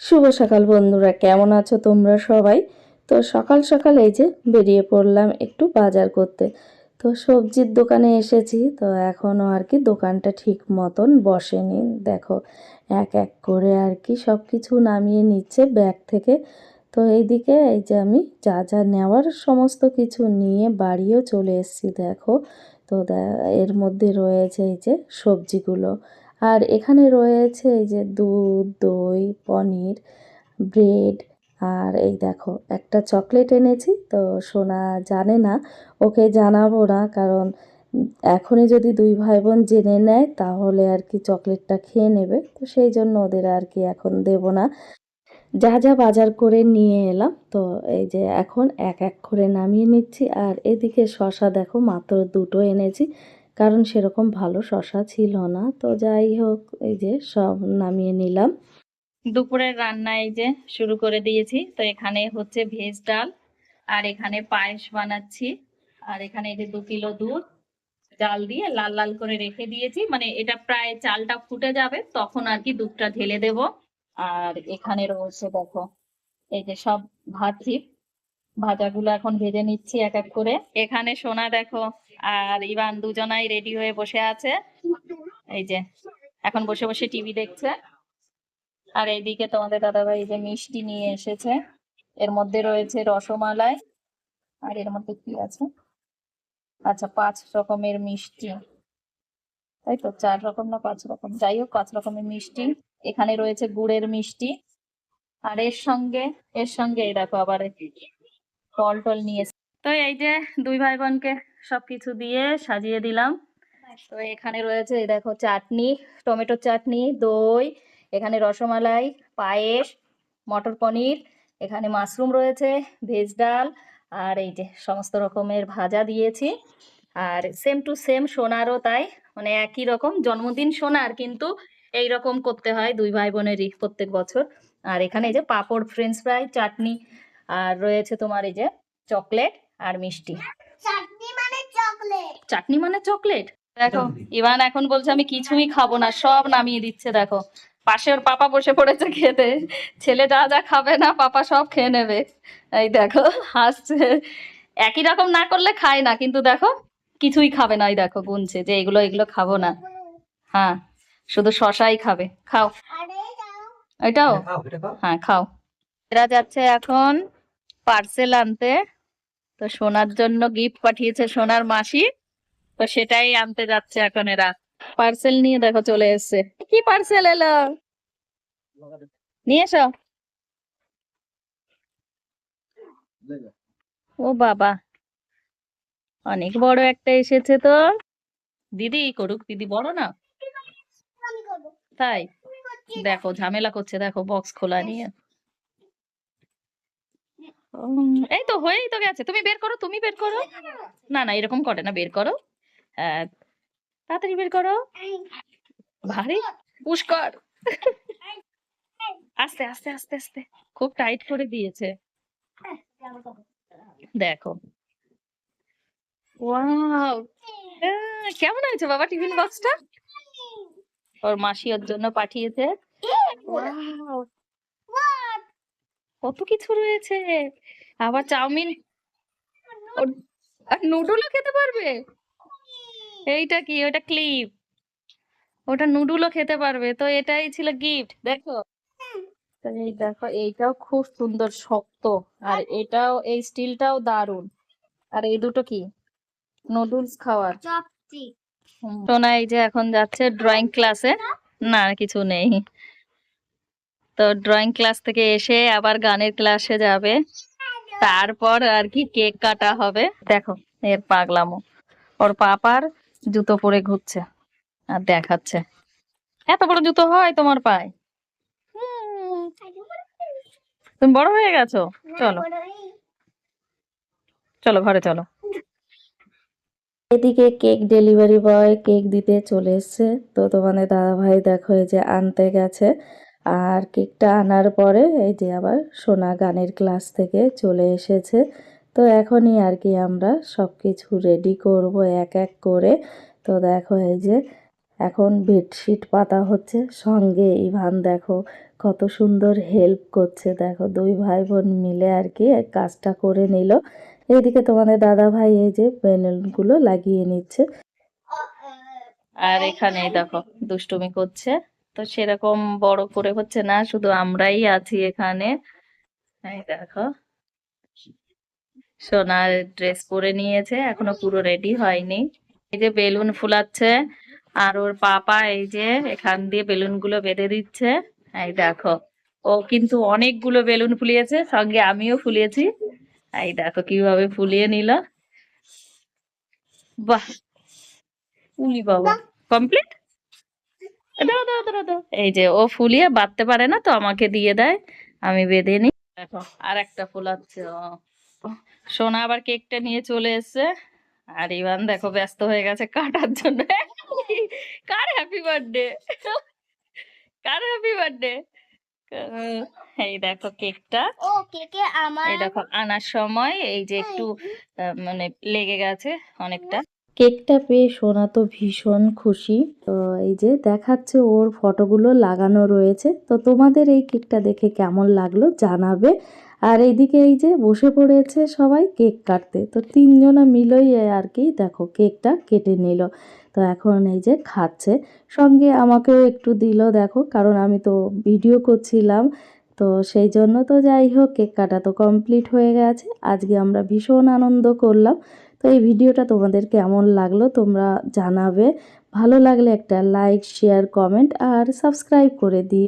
শুভ সকাল বন্ধুরা, কেমন আছো তোমরা সবাই? তো সকাল সকাল এই যে বেরিয়ে পড়লাম একটু বাজার করতে। তো সবজির দোকানে এসেছি, তো এখনও আর কি দোকানটা ঠিক মতন বসেনি। দেখো এক এক করে আর কি সব কিছু নামিয়ে নিচ্ছে ব্যাগ থেকে। তো এইদিকে এই যে আমি যা যা নেওয়ার সমস্ত কিছু নিয়ে বাড়িও চলে এসেছি। দেখো তো এর মধ্যে রয়েছে এই যে সবজিগুলো, আর এখানে রয়েছে এই যে দুধ, দই, পনির, ব্রেড। আর এই দেখো একটা চকলেট এনেছি, তো সোনা জানে না, ওকে জানাবো না, কারণ এখনই যদি দুই ভাই বোন জেনে নেয় তাহলে আর কি চকলেটটা খেয়ে নেবে, তো সেই জন্য ওদের আর কি এখন দেব না। যা যা বাজার করে নিয়ে এলাম, তো এই যে এখন এক এক করে নামিয়ে নিচ্ছি। আর এদিকে শশা দেখো মাত্র দুটো এনেছি, কারণ সেরকম ভালো শশা ছিল না। তো যাই হোক, এই যে সব নামিয়ে নিলাম। দুপুরের রান্না এই যে শুরু করে দিয়েছি। তো এখানে হচ্ছে ভেজ ডাল, আর এখানে পায়েস বানাচ্ছি। আর এখানে এই যে 2 কিলো দুধ জাল দিয়ে লাল লাল করে রেখে দিয়েছি, মানে এটা প্রায় চালটা ফুটে যাবে তখন আর কি দুধটা ঢেলে দেব। আর এখানে রয়েছে দেখো এই যে সব ভাজি, ভাজাগুলো এখন ভেজে নিচ্ছি এক এক করে। এখানে সোনা দেখো আর ইভান দুজনাই রেডি হয়ে বসে আছে, এই যে এখন বসে বসে টিভি দেখছে। আর এইদিকে তোমাদের দাদাভাই এই যে মিষ্টি নিয়ে এসেছে, এর মধ্যে রয়েছে রসমালাই, আর এর মধ্যে কি আছে, আচ্ছা 5 রকমের মিষ্টি, তাই তো 4 রকম না 5 রকম, যাই হোক 5 রকমের মিষ্টি। এখানে রয়েছে গুড়ের মিষ্টি, আর এর সঙ্গে এই দেখো আবার ফল টল নিয়ে। তো এই যে দুই ভাই বোনকে সবকিছু দিয়ে সাজিয়ে দিলাম। তো এখানে রয়েছে এই দেখো চাটনি, টমেটো চাটনি, দই, এখানে রসমালাই, পায়েস, মটর পনির, এখানে মাশরুম রয়েছে, ভেজ ডাল, আর এই যে সমস্ত রকমের ভাজা দিয়েছি। আর সেম টু সেম সোনারও তাই, মানে একই রকম জন্মদিন সোনার, কিন্তু এই রকম করতে হয় দুই ভাই বোনেরই প্রত্যেক বছর। আর এখানে এই যে পাঁপড়, ফ্রেঞ্চ ফ্রাই, চাটনি, আর রয়েছে তোমার এই যে চকলেট আর মিষ্টি। চাটনি মানে চকলেট। দেখো ইভান এখন বলছে আমি কিছুই খাবো না, সব নামিয়ে দিচ্ছে। দেখো পাশে ওর পাপা বসে পড়েছে খেতে, ছেলে যা যা খাবে না পাপা সব খেয়ে নেবে। এই দেখো হাসছে, একই রকম না করলে খায় না, কিন্তু দেখো কিছুই খাবে না, ওই দেখো গুনছে যে এগুলো এগুলো খাবো না। হ্যাঁ, শুধু শশাই খাবে। খাও এটাও, হ্যাঁ খাও। এরা যাচ্ছে এখন পার্সেল আনতে, তো সোনার জন্য গিফট পাঠিয়েছে সোনার মাসি, তো সেটাই আনতে যাচ্ছে এখন এরা। পার্সেল নিয়ে দেখো চলে এসছে। কি পার্সেল এলো, নিয়ে এসো। ও বাবা, অনেক বড় একটা এসেছে তো। দিদি করুক, দিদি বড় না, তাই দেখো ঝামেলা করছে, দেখো বক্স খোলা নিয়ে। এই তো হয়েই তো গেছে, তুমি বের করো, তুমি বের করো। না না এরকম করে না, বের করো। হ্যাঁ, তাড়াতাড়ি বের করো, ভারী পুষ্কর। আস্তে আস্তে আস্তে আস্তে, খুব টাইট করে দিয়েছে। দেখো ওয়াও, কেমন হয়েছে বাবা টিফিন বক্সটা? ওর মাসি ওর জন্য পাঠিয়েছে। ওয়াও, কত কিছু রয়েছে, আবার চাউমিন, ওর- আর নুডলও খেতে পারবে। এইটা কি, ওটা ক্লিপ, ওটা নুডলও খেতে পারবে, তো এটাই ছিল গিফট। দেখো তো এই দেখো এইটাও খুব সুন্দর শক্ত, আর এটাও এই স্টিলটাও দারুণ। আর এই দুটো কি, নুডলস খাওয়ার। সোনা এই যে এখন যাচ্ছে ড্রয়িং ক্লাসে। না কিছু নেই, তো ড্রয়িং ক্লাস থেকে এসে আবার গানের ক্লাসে যাবে, তারপর আর কি কেক কাটা হবে। দেখো এর পাগলামো, ওর পাপার জুতো পরে ঘুরছে আর দেখাচ্ছে। এত বড় জুতো হয় তোমার পায়ে? হুম, তুমি বড় হয়ে গেছো। চলো চলো ঘরে চলো। এদিকে কেক ডেলিভারি বয় কেক দিতে চলে এসছে, তো তোমাদের দাদা ভাই দেখো এই যে আনতে গেছে। আর কেকটা আনার পরে এই যে আবার সোনা গানের ক্লাস থেকে চলে এসেছে। তো এখনই আর কি আমরা সব কিছু রেডি করব এক এক করে। তো দেখো এই যে এখন বেডশিট পাতা হচ্ছে, সঙ্গে ইভান দেখো কত সুন্দর হেল্প করছে, দেখো দুই ভাই বোন মিলে আর কি কাজটা করে নিল। এইদিকে তোমাদের দাদা ভাই এই যে বেলুনগুলো লাগিয়ে নিচ্ছে, আর এখানে দেখো দুষ্টুমি করছে। তো সেরকম বড় করে হচ্ছে না, শুধু আমরাই আছি এখানে। এই দেখো সোনার ড্রেস পরে নিয়েছে, এখনো পুরো রেডি হয়নি। এই যে বেলুন ফুলাচ্ছে, আর ওর পাপা এই যে এখান দিয়ে বেলুন গুলো বেঁধে দিচ্ছে। এই দেখো, ও কিন্তু অনেকগুলো বেলুন ফুলিয়েছে, সঙ্গে আমিও ফুলিয়েছি। এই দেখো কিভাবে ফুলিয়ে নিল। বাহ, উলি বাবা, কমপ্লিট। দাও দাও দাও দাও, এই যে ও ফুলিয়ে বাঁধতে পারে না, তো আমাকে দিয়ে দেয়, আমি বেঁধে নিই। দেখো আর একটা ফুলাচ্ছে ও। সোনা আবার কেকটা নিয়ে চলে এসেছে, আর ইভান দেখো ব্যস্ত হয়ে গেছে কাটার জন্য। কার হ্যাপি বার্থডে, কার হ্যাপি বার্থডে। এই দেখো কেকটা, এই দেখো আনার সময় এই যে একটু মানে লেগে গেছে অনেকটা। কেকটা পেয়ে সোনা তো ভীষণ খুশি। তো এই যে দেখাচ্ছে ওর ফটোগুলো লাগানো রয়েছে। তো তোমাদের এই কেকটা দেখে কেমন লাগলো জানাবে। আর এইদিকে এই যে বসে পড়েছে সবাই কেক কাটতে, তো তিনজনা মিলেই আর কি দেখো কেকটা কেটে নিল। তো এখন এই যে খাচ্ছে, সঙ্গে আমাকেও একটু দিল দেখো, কারণ আমি তো ভিডিও করছিলাম। তো সেই জন্য, তো যাই হোক কেক কাটা তো কমপ্লিট হয়ে গেছে। আজকে আমরা ভীষণ আনন্দ করলাম। তো এই ভিডিওটা তোমাদের কেমন লাগলো তোমরা জানাবে। ভালো লাগলে একটা লাইক, শেয়ার, কমেন্ট আর সাবস্ক্রাইব করে দিও।